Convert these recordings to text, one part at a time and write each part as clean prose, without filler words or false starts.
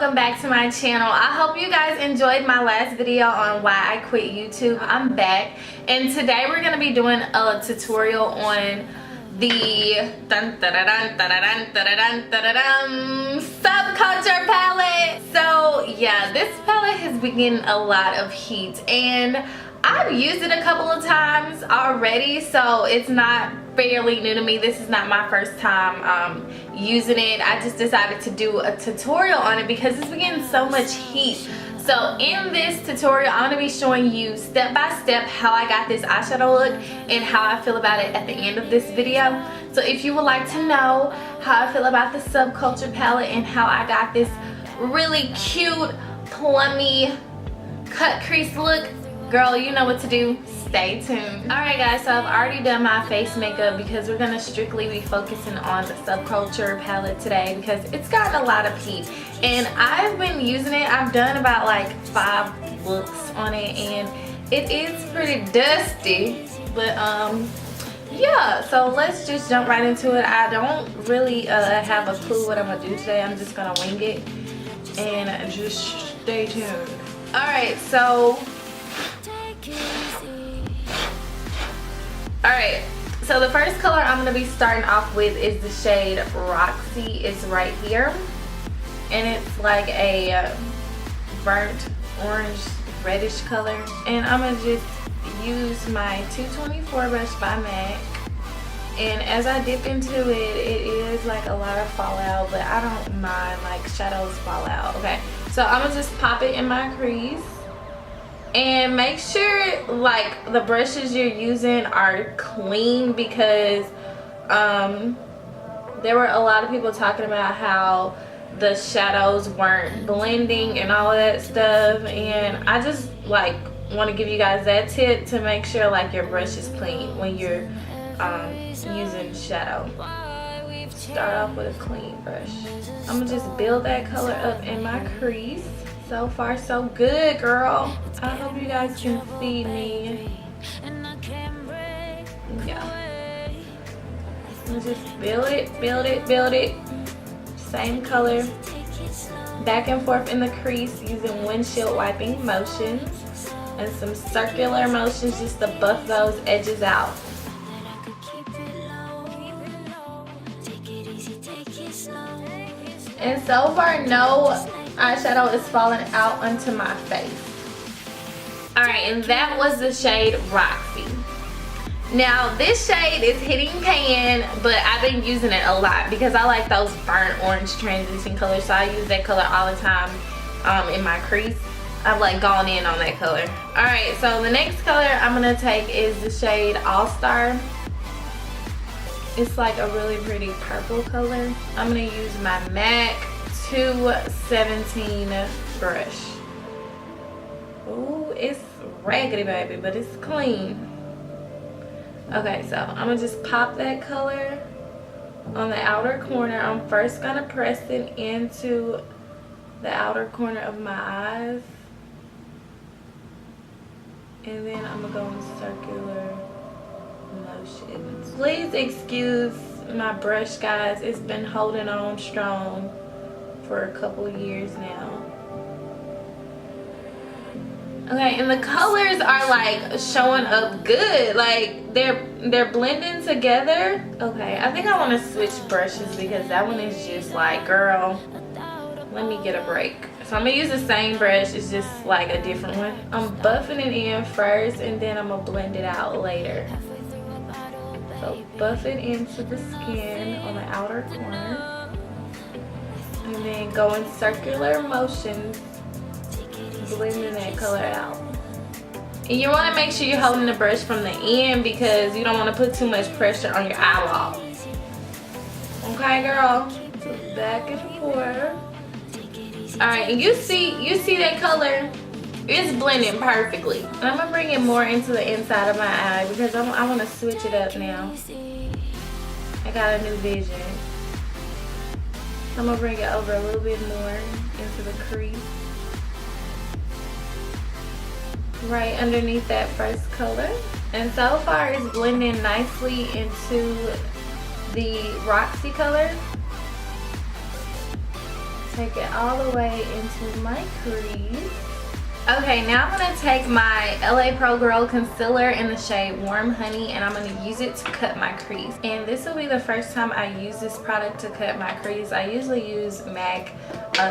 welcome back to my channel. I hope you guys enjoyed my last video on why I quit YouTube. I'm back, and today we're going to be doing a tutorial on the Subculture palette. So yeah, this palette has been getting a lot of heat, and I've used it a couple of times already, so it's not fairly new to me. This is not my first time using it. I just decided to do a tutorial on it because it's been getting so much heat. So in this tutorial, I'm going to be showing you step by step how I got this eyeshadow look and how I feel about it at the end of this video. So if you would like to know how I feel about the Subculture palette and how I got this really cute, plummy, cut crease look, girl, you know what to do. Stay tuned. Alright guys, so I've already done my face makeup because we're going to strictly be focusing on the Subculture palette today because it's gotten a lot of heat. And I've been using it. I've done about like 5 looks on it, and it is pretty dusty. But yeah, so let's just jump right into it. I don't really have a clue what I'm going to do today. I'm just going to wing it and just stay tuned. Alright, so alright, so the first color I'm going to be starting off with is the shade Roxy. It's right here, and it's like a burnt orange reddish color, and I'm going to just use my 224 brush by MAC, and as I dip into it, it is like a lot of fallout, but I don't mind, like shadows fall out. Okay, so I'm going to just pop it in my crease. And make sure like the brushes you're using are clean, because there were a lot of people talking about how the shadows weren't blending and all of that stuff, and I just like want to give you guys that tip to make sure like your brush is clean when you're using shadow. Start off with a clean brush. I'm gonna just build that color up in my crease. So far so good, girl. I hope you guys can see me. Yeah. Let's just build it, build it, build it. Same color. Back and forth in the crease using windshield wiping motions and some circular motions just to buff those edges out. And so far, no eyeshadow is falling out onto my face. Alright, and that was the shade Roxy. Now this shade is hitting pan, but I've been using it a lot because I like those burnt orange transition colors, so I use that color all the time in my crease. I've like gone in on that color. Alright, so the next color I'm going to take is the shade All Star. It's like a really pretty purple color. I'm going to use my MAC 217 brush. Ooh, it's raggedy, baby, but it's clean. Okay, so I'm gonna just pop that color on the outer corner. I'm first gonna press it into the outer corner of my eyes, and then I'm gonna go in circular motions. Please excuse my brush, guys. It's been holding on strong for a couple years now. Okay, and the colors are like showing up good. Like they're blending together. Okay, I think I want to switch brushes because that one is just like, girl, let me get a break. So I'm gonna use the same brush, it's just like a different one. I'm buffing it in first, and then I'm gonna blend it out later. So buff it into the skin on the outer corner. And then go in circular motions, blending that color out. And you want to make sure you're holding the brush from the end because you don't want to put too much pressure on your eyeball. Okay, girl? So back and forth. Alright, and you see that color? It's blending perfectly. And I'm going to bring it more into the inside of my eye because I want to switch it up now. I got a new vision. I'm going to bring it over a little bit more into the crease. Right underneath that first color. And so far it's blending nicely into the Roxy color. take it all the way into my crease. Okay, now I'm going to take my LA Pro Girl Concealer in the shade Warm Honey, and I'm going to use it to cut my crease. And this will be the first time I use this product to cut my crease. I usually use MAC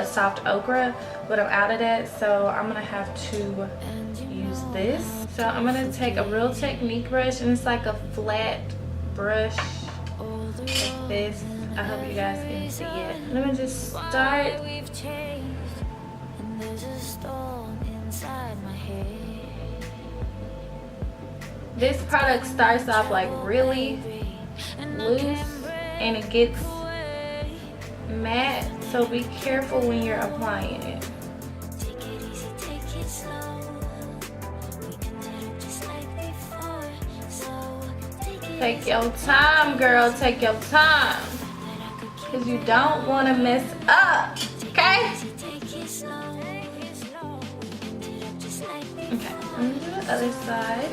Soft Ochre, but I'm out of that, so I'm going to have to use this. So I'm going to take a Real Technique brush, and it's like a flat brush like this. I hope you guys can see it. Let me just start. This product starts off like really loose and it gets matte, so be careful when you're applying it. Take your time, girl, take your time, because you don't want to mess up, okay? Okay, I'm gonna do the other side.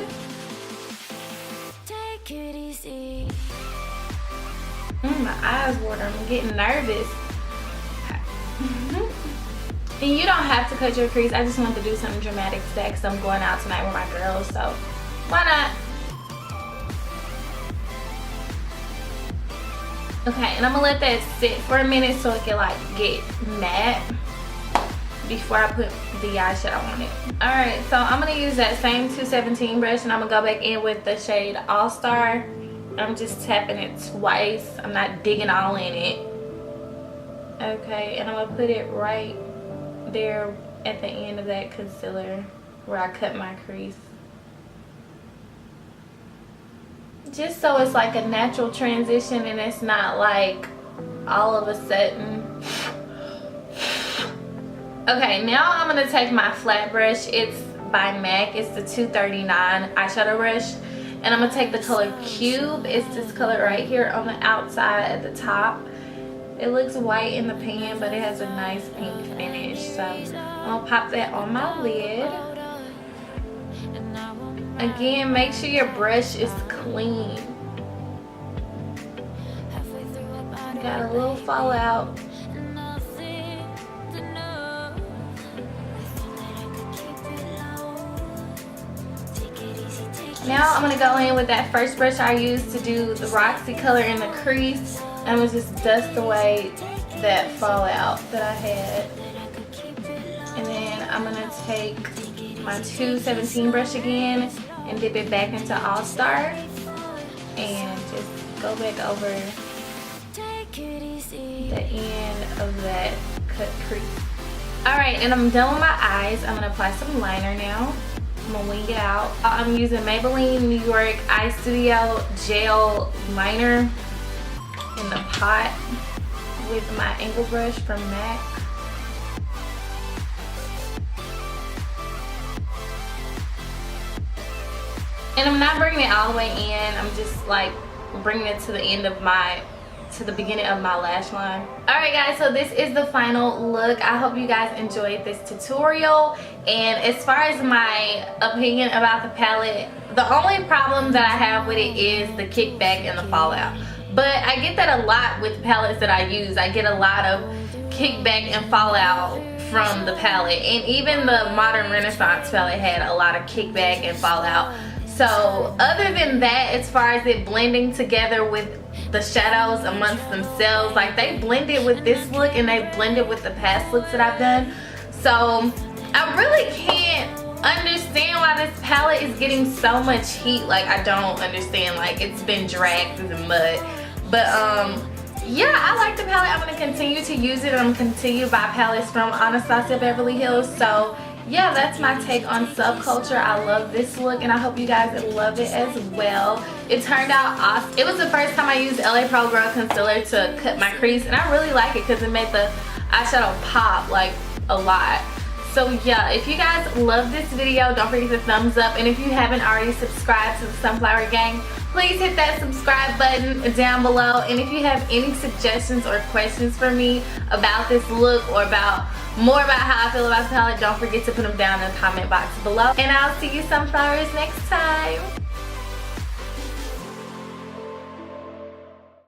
My eyes water, I'm getting nervous. Okay. And you don't have to cut your crease. I just wanted to do something dramatic today because I'm going out tonight with my girls, so why not? Okay, and I'm gonna let that sit for a minute so it can like get matte before I put the eyeshadow on it. Alright, so I'm gonna use that same 217 brush, and I'm gonna go back in with the shade All Star. I'm just tapping it twice. I'm not digging all in it. Okay, and I'm gonna put it right there at the end of that concealer where I cut my crease. Just so it's like a natural transition and it's not like all of a sudden. Okay, now I'm gonna take my flat brush. It's by MAC. It's the 239 eyeshadow brush. And I'm gonna take the color Cube. It's this color right here on the outside at the top. It looks white in the pan, but it has a nice pink finish. So I'm gonna pop that on my lid. Again, make sure your brush is clean. Got a little fallout. Now I'm gonna go in with that first brush I used to do the Roxy color in the crease. I'm gonna just dust away that fallout that I had. And then I'm gonna take my 217 brush again and dip it back into All Star and just go back over the end of that cut crease. Alright, and I'm done with my eyes. I'm gonna apply some liner now. I'm gonna wing it out. I'm using Maybelline New York Eye Studio Gel Liner in the pot with my angle brush from MAC. And I'm not bringing it all the way in. I'm just like bringing it to the end of the beginning of my lash line. Alright guys, so this is the final look. I hope you guys enjoyed this tutorial. And as far as my opinion about the palette, the only problem that I have with it is the kickback and the fallout. But I get that a lot with palettes that I use. I get a lot of kickback and fallout from the palette. And even the Modern Renaissance palette had a lot of kickback and fallout. So other than that, as far as it blending together with the shadows amongst themselves, like they blended with this look and they blended with the past looks that I've done. So I really can't understand why this palette is getting so much heat. Like I don't understand, like it's been dragged through the mud. But yeah, I like the palette. I'm going to continue to use it. I'm going to continue to buy palettes from Anastasia Beverly Hills. So yeah, that's my take on Subculture. I love this look and I hope you guys love it as well. It turned out awesome. It was the first time I used LA Pro Girl Concealer to cut my crease, and I really like it because it made the eyeshadow pop like a lot. So yeah, if you guys love this video, don't forget to thumbs up, and if you haven't already subscribed to the Sunflower Gang, please hit that subscribe button down below. And if you have any suggestions or questions for me about this look or about more about how I feel about the palette, don't forget to put them down in the comment box below. And I'll see you sunflowers next time.